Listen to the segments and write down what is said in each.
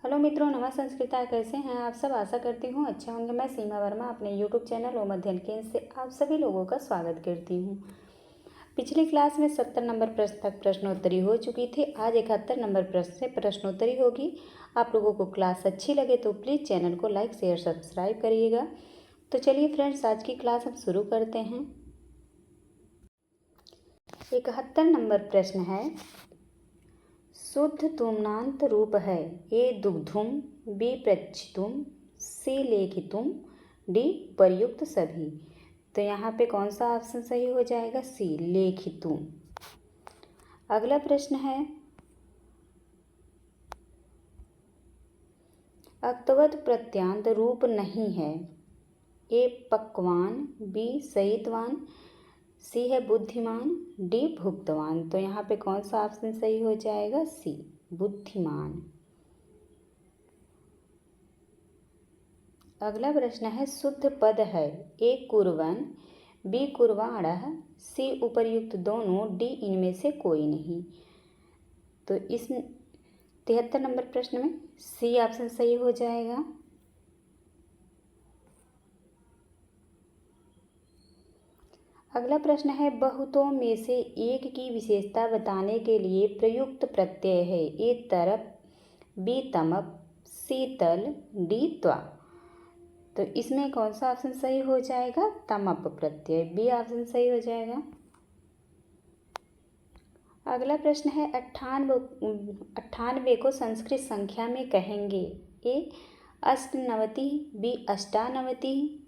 Hello मित्रों, नमः संस्कृता। कैसे हैं आप सब? आशा करती हूँ अच्छे होंगे। मैं सीमा वर्मा अपने यूट्यूब चैनल ओम अध्ययन केंद्र से आप सभी लोगों का स्वागत करती हूँ। पिछली क्लास में 70 नंबर प्रश्न तक प्रश्नोत्तरी हो चुकी थी। आज 71 नंबर प्रश्न से प्रश्नोत्तरी होगी। आप लोगों को क्लास अच्छी लगे तो प्लीज़ चैनल को लाइक शेयर सब्सक्राइब करिएगा। तो चलिए फ्रेंड्स, आज की क्लास हम शुरू करते हैं। 71 नंबर प्रश्न है, शुद्ध तुम्नांत रूप है। ए दुग्धुम, बी प्रच्छितुम, सी लेखितुम, डी उपर्युक्त सभी। तो यहाँ पे कौन सा ऑप्शन सही हो जाएगा? सी लेखितुम। अगला प्रश्न है, अक्तवत प्रत्यांत रूप नहीं है। ए पक्वान, बी सहितवान, सी है बुद्धिमान, डी भुक्तवान। तो यहाँ पे कौन सा ऑप्शन सही हो जाएगा? सी बुद्धिमान। अगला प्रश्न है, शुद्ध पद है। ए कुर्वन्, बी कुर्वाणः, सी उपर्युक्त दोनों, डी इनमें से कोई नहीं। तो इस 73 नंबर प्रश्न में सी ऑप्शन सही हो जाएगा। अगला प्रश्न है, बहुतों में से एक की विशेषता बताने के लिए प्रयुक्त प्रत्यय है। ए तरप, बी तमप, सी तल, डी त्वा। तो इसमें कौन सा ऑप्शन सही हो जाएगा? तमप प्रत्यय, बी ऑप्शन सही हो जाएगा। अगला प्रश्न है, 98 को संस्कृत संख्या में कहेंगे। ए अष्टनवति, बी अष्टानवति,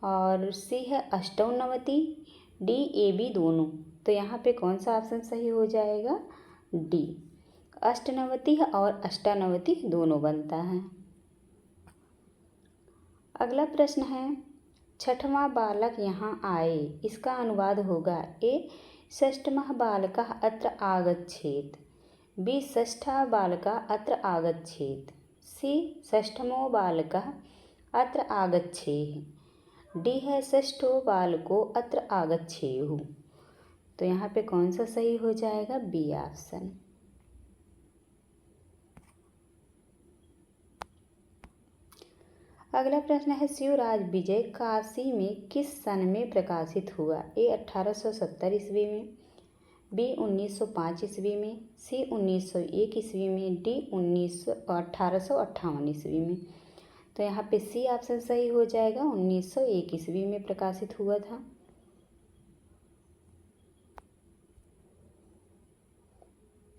और सी है अष्टोनवति, डी ए बी दोनों। तो यहाँ पे कौन सा ऑप्शन सही हो जाएगा? डी अष्टनवति और अष्टानवति दोनों बनता है। अगला प्रश्न है, छठवां बालक यहाँ आए, इसका अनुवाद होगा। ए षष्ठमः बालकः अत्र आगच्छेत्, बी षष्ठः बालकः अत्र आगच्छेत्, सी षष्ठमो बालकः अत्र आगच्छेः, डी है षष्ठो बालको अत्र आगच्छेयुः। तो यहाँ पे कौन सा सही हो जाएगा? B option. अगला प्रश्न है, शिवराज विजय काशी में किस सन में प्रकाशित हुआ? ए 1870 ईस्वी में, बी 1905 ईस्वी में, सी 1901 ईस्वी में, डी 1858 ईस्वी में। तो यहाँ पे सी ऑप्शन सही हो जाएगा। 1901 ईस्वी में प्रकाशित हुआ था।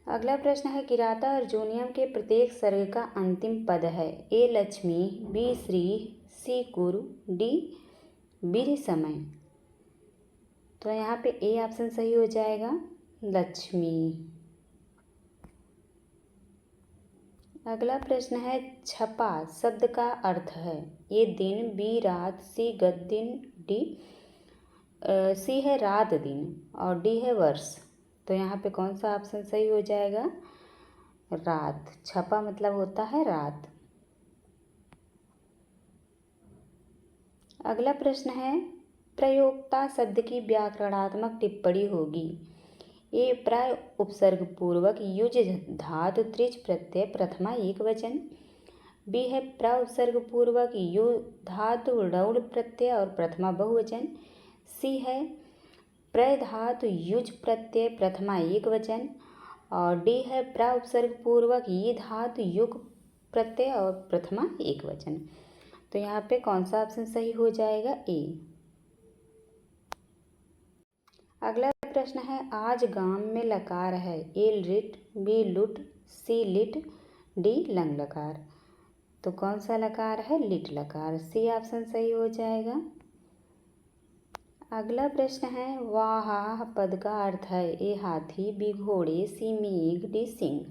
अगला प्रश्न है, किराता अर्जुनियम के प्रत्येक सर्ग का अंतिम पद है। ए लक्ष्मी, बी श्री, सी कुरु, डी वीर समय। तो यहाँ पे ए ऑप्शन सही हो जाएगा, लक्ष्मी। अगला प्रश्न है, छपा शब्द का अर्थ है। ए दिन, बी रात, सी गत दिन, डी सी है रात दिन, और डी है वर्ष। तो यहाँ पे कौन सा ऑप्शन सही हो जाएगा? रात। छपा मतलब होता है रात। अगला प्रश्न है, प्रयोक्ता शब्द की व्याकरणात्मक टिप्पणी होगी। ए प्राय उपसर्ग पूर्वक युज धातु त्रिच प्रत्यय प्रथमा एक वचन, बी है प्र उपसर्ग पूर्वक यु धातु रौड़ प्रत्यय और प्रथमा बहुवचन, सी है प्र धातु युज प्रत्यय प्रथमा एक वचन, और डी है प्र उपसर्ग पूर्वक ये धातु युग प्रत्यय और प्रथमा एक वचन। तो यहाँ पे कौन सा ऑप्शन सही हो जाएगा? ए। अगला प्रश्न है, आज गाम में लकार है। ए लिट, बी लुट, सी लिट, डी लंग लकार। तो कौन सा लकार है? लिट लकार। सी ऑप्शन सही हो जाएगा। अगला प्रश्न है, वाह पद का अर्थ है। ए हाथी, बी घोड़े, सी मेघ, डी सिंह।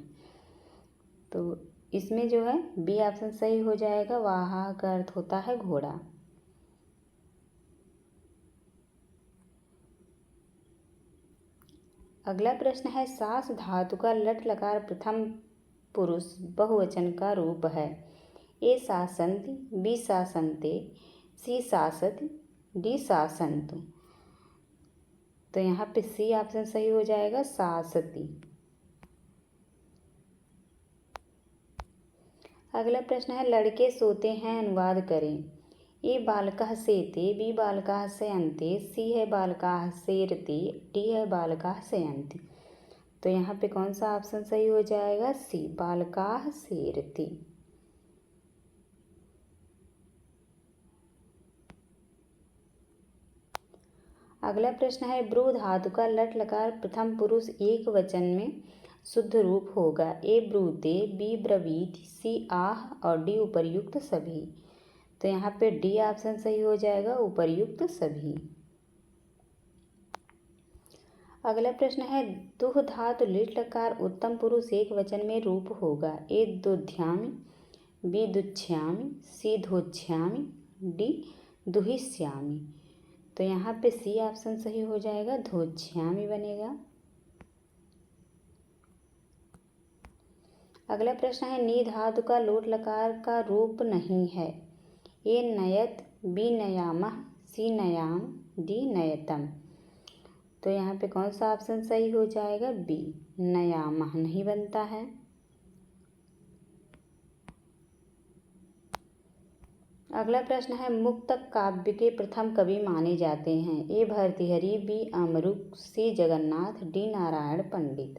तो इसमें जो है बी ऑप्शन सही हो जाएगा। वाह का अर्थ होता है घोड़ा। अगला प्रश्न है, सास धातु का लट लकार प्रथम पुरुष बहुवचन का रूप है। ए सासंति, बी सासंते, सी सासति, डी सासंतु। तो यहाँ पे सी ऑप्शन सही हो जाएगा, सासती। अगला प्रश्न है लड़के सोते हैं, अनुवाद करें। ए बालकः सेते, बी बालकाः शयन्ते, सी है बालकाः सेरते, डी है बालकाः शयन्ति। तो यहाँ पे कौन सा ऑप्शन सही हो जाएगा? सी, बालकाः सेरते। अगला प्रश्न है ब्रू धातु का लट लकार प्रथम पुरुष एक वचन में शुद्ध रूप होगा। ए ब्रूते, बी ब्रवीत, सी आह और डी उपर्युक्त सभी। तो यहाँ पे डी ऑप्शन सही हो जाएगा, उपर्युक्त सभी। अगला प्रश्न है दुह धातु लिट लकार उत्तम पुरुष एक वचन में रूप होगा। ए दुध्यामि, बी दुच्छ्यामि, सी धोच्छ्यामि, डी दुहिष्यामि। तो यहाँ पे सी ऑप्शन सही हो जाएगा, धोच्छ्यामि बनेगा। अगला प्रश्न है नी धातु का लोट लकार का रूप नहीं है। ए नयत, बी नयामः, सी नयाम, डी नयतम। तो यहाँ पे कौन सा ऑप्शन सही हो जाएगा? बी, नयामः नहीं बनता है। अगला प्रश्न है मुक्तक काव्य के प्रथम कवि माने जाते हैं। ए भर्तृहरि, बी अमरुक, सी जगन्नाथ, डी नारायण पंडित।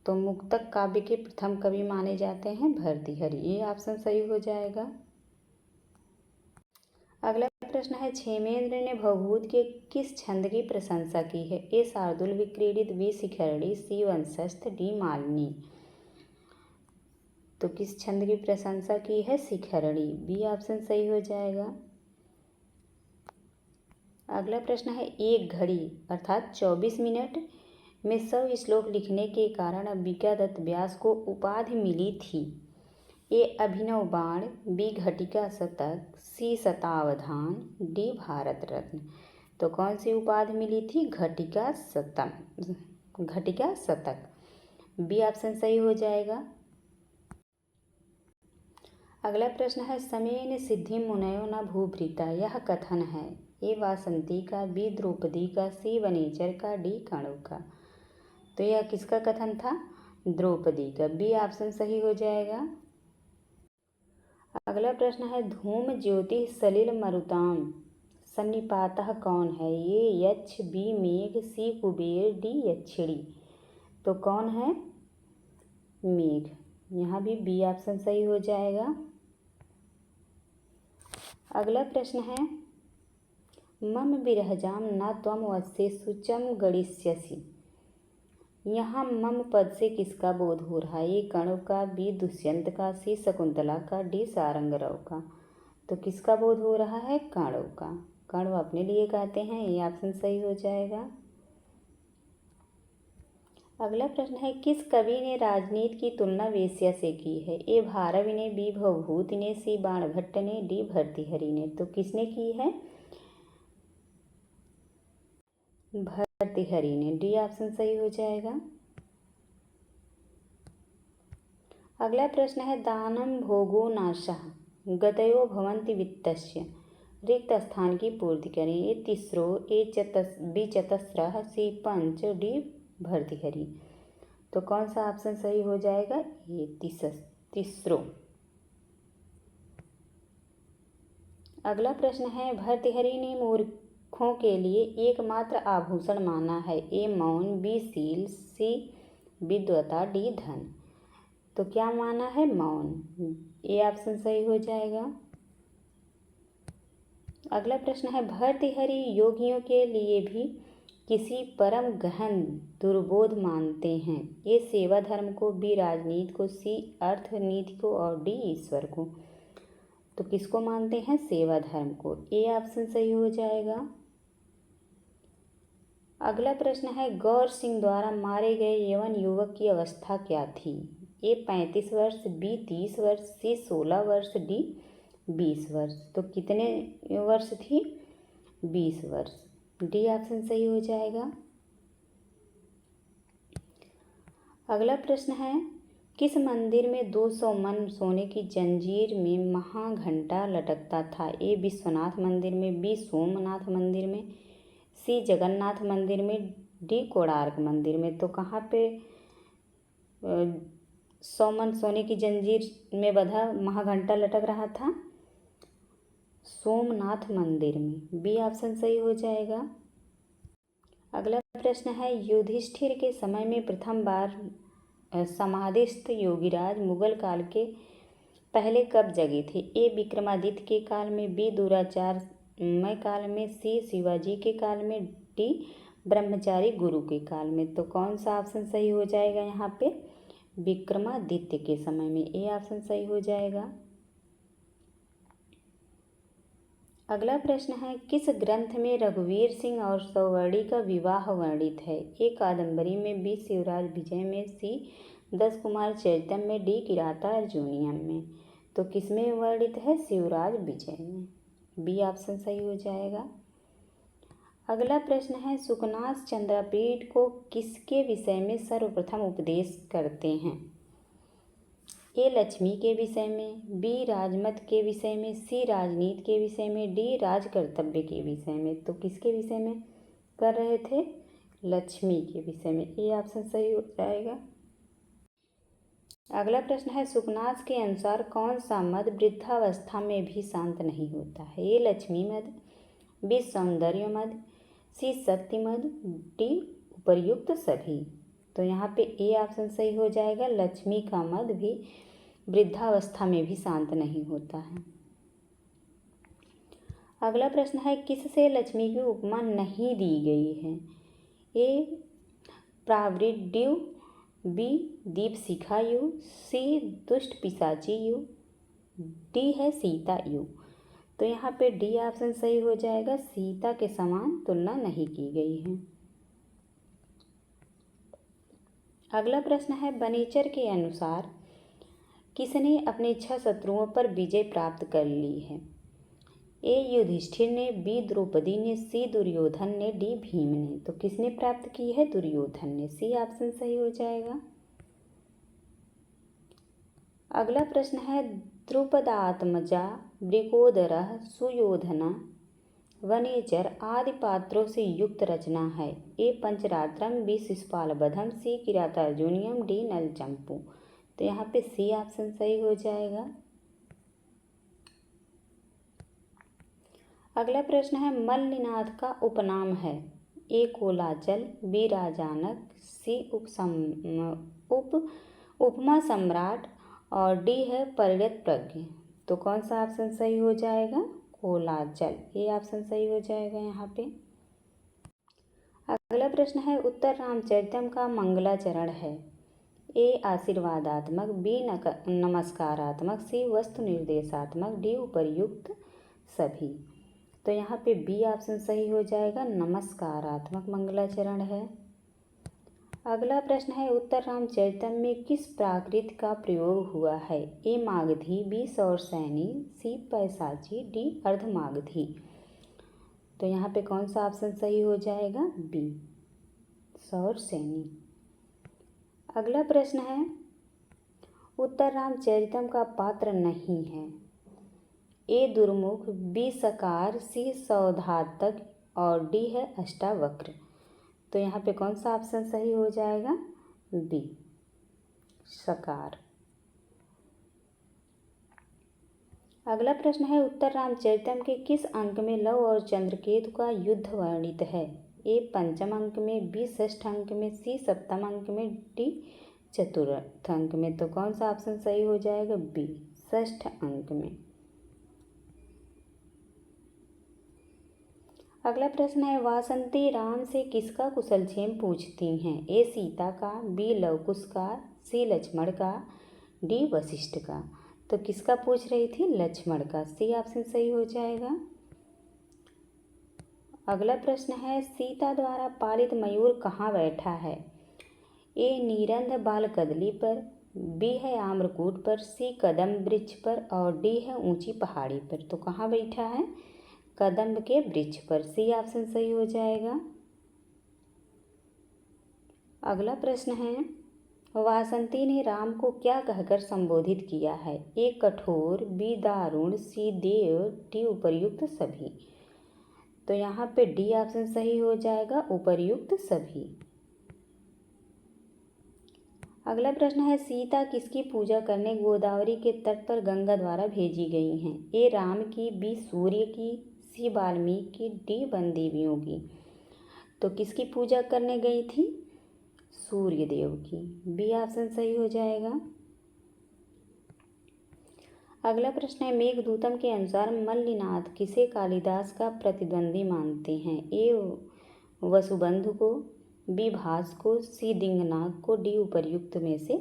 तो मुक्तक काव्य के प्रथम कवि माने जाते हैं भर्तृहरि, ये ऑप्शन सही हो जाएगा। अगला प्रश्न है क्षेमेंद्र ने भवभूत के किस छंद की प्रशंसा की है। ए शार्दुल विक्रीडित, बी शिखरणी, सी वंशस्थ, डी मालिनी। तो किस छंद की प्रशंसा की है? शिखरणी, बी ऑप्शन सही हो जाएगा। अगला प्रश्न है एक घड़ी अर्थात 24 मिनट में 100 श्लोक लिखने के कारण अंबिका दत्त व्यास को उपाधि मिली थी। ए अभिनव बाण, बी घटिका शतक, सी शतावधान, डी भारत रत्न। तो कौन सी उपाधि मिली थी? घटिका शतक, बी ऑप्शन सही हो जाएगा। अगला प्रश्न है समेन सिद्धि मुनयो न भूभृता, यह कथन है। ए वासंती का, बी द्रौपदी का, सी वनेचर का, डी कणु का। तो यह किसका कथन था? द्रौपदी का, बी ऑप्शन सही हो जाएगा। अगला प्रश्न है धूम ज्योति सलिल मरुताम सन्निपातः कौन है। ये यक्ष, बी मेघ, सी कुबेर, डी यक्षिणी। तो कौन है? मेघ, यहाँ भी बी ऑप्शन सही हो जाएगा। अगला प्रश्न है मम विरहजाम न त्वम वस्य शुचम गणिष्यसि, यहाँ मम पद से किसका बोध हो रहा है? ये कणु का, बी दुष्यंत का, सी शकुंतला का, डी सारंगराव का। तो किसका बोध हो रहा है? कणु का, कणु अपने लिए कहते हैं, ये ऑप्शन सही हो जाएगा। अगला प्रश्न है किस कवि ने राजनीति की तुलना वेश्या से की है। ए भारवी ने, बी भवभूति ने, सी बाणभट्ट ने, डी भर्तृहरि ने। तो किसने की है? भर्तृहरि ने, डी ऑप्शन सही हो जाएगा। अगला प्रश्न है दानम भोगो नाशः गतयो भवन्ति वित्तस्य, रिक्त स्थान की पूर्ति करें। ए तीसरो, बी चतस्रः, सी पंच, डी भर्तृहरि। तो कौन सा ऑप्शन सही हो जाएगा? ये तीसरो। अगला प्रश्न है भर्तृहरि ने मूर्खों के लिए एकमात्र आभूषण माना है। ए मौन, बी शील, सी विद्वता, डी धन। तो क्या माना है? मौन, ये ऑप्शन सही हो जाएगा। अगला प्रश्न है भर्तृहरि योगियों के लिए भी किसी परम गहन दुर्बोध मानते हैं। ये सेवा धर्म को, बी राजनीति को, सी अर्थनीति को और डी ईश्वर को। तो किसको मानते हैं? सेवा धर्म को, ए ऑप्शन सही हो जाएगा। अगला प्रश्न है गौर सिंह द्वारा मारे गए यवन युवक की अवस्था क्या थी। ए 35 वर्ष, बी 30 वर्ष, सी 16 वर्ष, डी 20 वर्ष। तो कितने वर्ष थी? 20 वर्ष, डी ऑप्शन सही हो जाएगा। अगला प्रश्न है किस मंदिर में 200 मन सोने की जंजीर में महाघंटा लटकता था। ए विश्वनाथ मंदिर में, बी सोमनाथ मंदिर में, सी जगन्नाथ मंदिर में, डी कोणार्क मंदिर में। तो कहाँ पे सोमन सोने की जंजीर में बंधा महाघंटा लटक रहा था? सोमनाथ मंदिर में। बी ऑप्शन सही हो जाएगा। अगला प्रश्न है, युधिष्ठिर के समय में प्रथम बार समाधिस्थ योगीराज मुगल काल के पहले कब जगे थे? ए विक्रमादित्य के काल में, बी दुराचारमय काल में, सी शिवाजी के काल में, डी ब्रह्मचारी गुरु के काल में। तो कौन सा ऑप्शन सही हो जाएगा यहाँ पे? विक्रमादित्य के समय में। ए ऑप्शन सही हो जाएगा। अगला प्रश्न है, किस ग्रंथ में रघुवीर सिंह और सौवर्णी का विवाह वर्णित है? ए कादंबरी में, बी शिवराज विजय में, सी दस कुमार चरितम में, डी किराता अर्जुनियम में। तो किसमें वर्णित है? शिवराज विजय में। बी ऑप्शन सही हो जाएगा। अगला प्रश्न है, सुकनास चंद्रपीठ को किसके विषय में सर्वप्रथम उपदेश करते हैं? ए लक्ष्मी के विषय में, बी राजमत के विषय में, सी राजनीति के विषय में, डी राजकर्तव्य के विषय में। तो किसके विषय में कर रहे थे? लक्ष्मी के विषय में। ए ऑप्शन सही हो जाएगा। अगला प्रश्न है, सुकनास के अनुसार कौन सा मद वृद्धावस्था में भी शांत नहीं होता है? ए लक्ष्मी मद, बी सौंदर्य मद, सी शक्ति मद, डी उपर्युक्त सभी। तो यहाँ पे ए ऑप्शन सही हो जाएगा। लक्ष्मी का मद भी वृद्धावस्था में भी शांत नहीं होता है। अगला प्रश्न है, किससे लक्ष्मी की उपमा नहीं दी गई है? ए प्रावृड्यु, बी दीपशिखा यु, सी दुष्ट पिशाची यु, डी है सीता यु। तो यहाँ पे डी ऑप्शन सही हो जाएगा। सीता के समान तुलना नहीं की गई है। अगला प्रश्न है, बनीचर के अनुसार किसने अपने 6 शत्रुओं पर विजय प्राप्त कर ली है? ए युधिष्ठिर ने, बी द्रौपदी ने, सी दुर्योधन ने, डी भीम ने। तो किसने प्राप्त की है? दुर्योधन ने। सी ऑप्शन सही हो जाएगा। अगला प्रश्न है, द्रुपदात्मजा, वृकोदरः, सुयोधना, वनेचर आदि पात्रों से युक्त रचना है? ए पंचरात्रम, बी शिशुपाल वधम, सी किरातार्जुनीयम, डी नलचंपू। तो यहाँ पे सी ऑप्शन सही हो जाएगा। अगला प्रश्न है, मल्लिनाथ का उपनाम है? ए कोलाचल, बी राजानक, सी उपमा सम्राट और डी है परिणत प्रज्ञ। तो कौन सा ऑप्शन सही हो जाएगा? कोलाचल। ये ऑप्शन सही हो जाएगा यहाँ पे। अगला प्रश्न है, उत्तर रामचरितम का मंगलाचरण है? ए आशीर्वादात्मक, बी नमस्कारात्मक, सी वस्तु निर्देशात्मक, डी उपर्युक्त सभी। तो यहाँ पे बी ऑप्शन सही हो जाएगा। नमस्कारात्मक मंगलाचरण है। अगला प्रश्न है, उत्तर रामचरितम में किस प्राकृत का प्रयोग हुआ है? ए मागधी, बी सौरसैनी, सी पैशाची, डी अर्धमागधी। तो यहाँ पे कौन सा ऑप्शन सही हो जाएगा? बी सौरसैनी। अगला प्रश्न है, उत्तर रामचरितम का पात्र नहीं है? ए दुर्मुख, बी सकार, सी सौधातक और डी है अष्टावक्र। तो यहाँ पे कौन सा ऑप्शन सही हो जाएगा? बी सकार। अगला प्रश्न है, उत्तर रामचरितम के किस अंक में लव और चंद्रकेतु का युद्ध वर्णित है? ए पंचम अंक में, बी षष्ठ अंक में, सी सप्तम अंक में, डी चतुर्थ अंक में। तो कौन सा ऑप्शन सही हो जाएगा? बी षष्ठ अंक में। अगला प्रश्न है, वासंती राम से किसका कुशलक्षेम पूछती हैं? ए सीता का, बी लवकुश का, सी लक्ष्मण का, डी वशिष्ठ का। तो किसका पूछ रही थी? लक्ष्मण का। सी ऑप्शन सही हो जाएगा। अगला प्रश्न है, सीता द्वारा पालित मयूर कहाँ बैठा है? ए नीरंद बालकदली पर, बी है आम्रकूट पर, सी कदम वृक्ष पर और डी है ऊंची पहाड़ी पर। तो कहाँ बैठा है? कदम्ब के वृक्ष पर। सी ऑप्शन सही हो जाएगा। अगला प्रश्न है, वासंती ने राम को क्या कहकर संबोधित किया है? ए कठोर, बी दारुण, सी देव, डी उपर्युक्त सभी। तो यहाँ पे डी ऑप्शन सही हो जाएगा, उपर्युक्त सभी। अगला प्रश्न है, सीता किसकी पूजा करने गोदावरी के तट पर गंगा द्वारा भेजी गई हैं? ए राम की, बी सूर्य की, सी वाल्मीकि की, डी वन देवियों की। तो किसकी पूजा करने गई थी? सूर्य देव की। बी ऑप्शन सही हो जाएगा। अगला प्रश्न है, मेघदूतम के अनुसार मल्लिनाथ किसे कालिदास का प्रतिद्वंदी मानते हैं? ए वसुबंधु को, बी भास को, सी दिंगनाग को, डी उपर्युक्त में से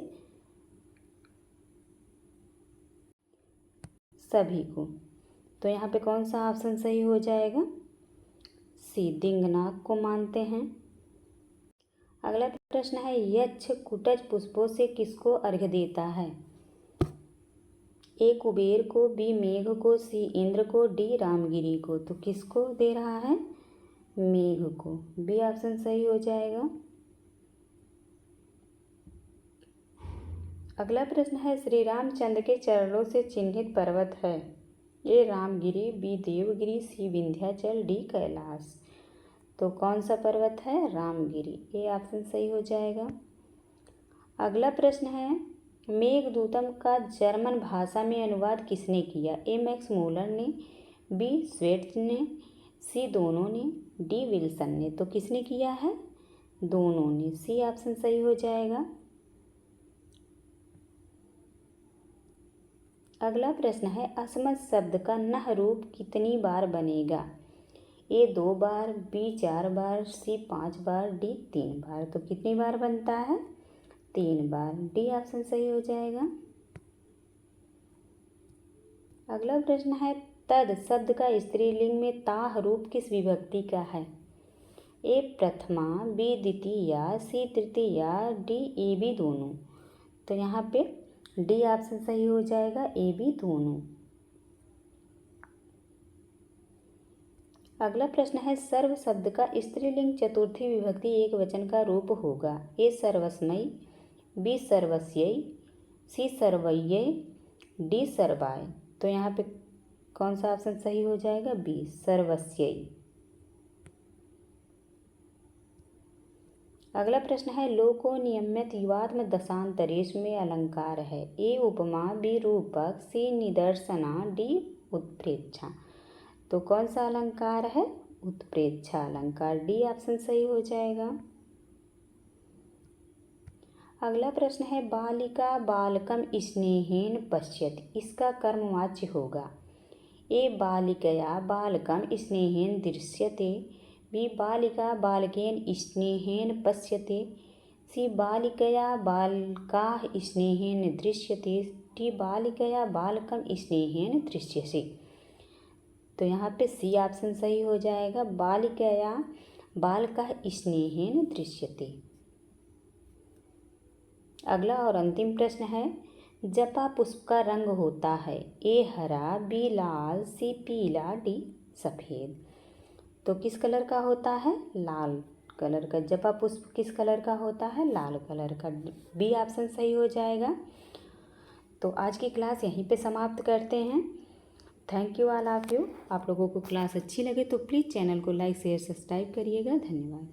सभी को। तो यहाँ पे कौन सा ऑप्शन सही हो जाएगा? सी दिंगनाग को मानते हैं। अगला प्रश्न है, यक्ष कुटज पुष्पों से किसको अर्घ्य देता है? ए कुबेर को, बी मेघ को, सी इंद्र को, डी रामगिरी को। तो किसको दे रहा है? मेघ को। बी ऑप्शन सही हो जाएगा। अगला प्रश्न है, श्री रामचंद्र के चरणों से चिन्हित पर्वत है? ए रामगिरी, बी देवगिरी, सी विंध्याचल, डी कैलाश। तो कौन सा पर्वत है? रामगिरी। ए ऑप्शन सही हो जाएगा। अगला प्रश्न है, मेघदूतम का जर्मन भाषा में अनुवाद किसने किया? ए मैक्स मूलर ने, बी स्वेट्ज ने, सी दोनों ने, डी विल्सन ने। तो किसने किया है? दोनों ने। सी ऑप्शन सही हो जाएगा। अगला प्रश्न है, असमझ शब्द का नह रूप कितनी बार बनेगा? ए 2 बार, बी 4 बार, सी 5 बार, डी 3 बार। तो कितनी बार बनता है? 3 बार। डी ऑप्शन सही हो जाएगा। अगला प्रश्न है, तद शब्द का स्त्रीलिंग में ताह रूप किस विभक्ति का है? ए प्रथमा, बी द्वितीया, सी तृतीया, डी ए बी दोनों। तो यहाँ पे डी ऑप्शन सही हो जाएगा, ए बी दोनों। अगला प्रश्न है, सर्व शब्द का स्त्रीलिंग चतुर्थी विभक्ति एक वचन का रूप होगा? ए सर्वस्मयी, बी सर्वस्यई, सी सर्वय्यै, डी सर्वाय। तो यहाँ पे कौन सा ऑप्शन सही हो जाएगा? बी सर्वस्यई। अगला प्रश्न है, लोको नियम्यत युवात्म दशांतरेश में अलंकार है? ए उपमा, बी रूपक, सी निदर्शना, डी उत्प्रेक्षा। तो कौन सा अलंकार है? उत्प्रेक्षा अलंकार। डी ऑप्शन सही हो जाएगा। अगला प्रश्न है, बालिका बालकम स्नेहेन पश्यति, इसका कर्मवाच्य होगा? ए बालिकया बालकम स्नेहेन दृश्यते, बी बालिका बालकेन स्नेहेन पश्यते, सी बालिकया बालकाः स्नेहेन दृश्यते, डी बालिकया बालकम स्नेहेन दृश्यसे। तो यहाँ पे सी ऑप्शन सही हो जाएगा, बालिकया बालकाः स्नेहेन दृश्यते। अगला और अंतिम प्रश्न है, जपा पुष्प का रंग होता है? ए हरा, बी लाल, सी पीला, डी सफ़ेद। तो किस कलर का होता है? लाल कलर का। जपा पुष्प किस कलर का होता है? लाल कलर का। बी ऑप्शन सही हो जाएगा। तो आज की क्लास यहीं पे समाप्त करते हैं। Thank you all of you. आप लोगों को क्लास अच्छी लगे तो प्लीज़ चैनल को लाइक शेयर सब्सक्राइब करिएगा। धन्यवाद।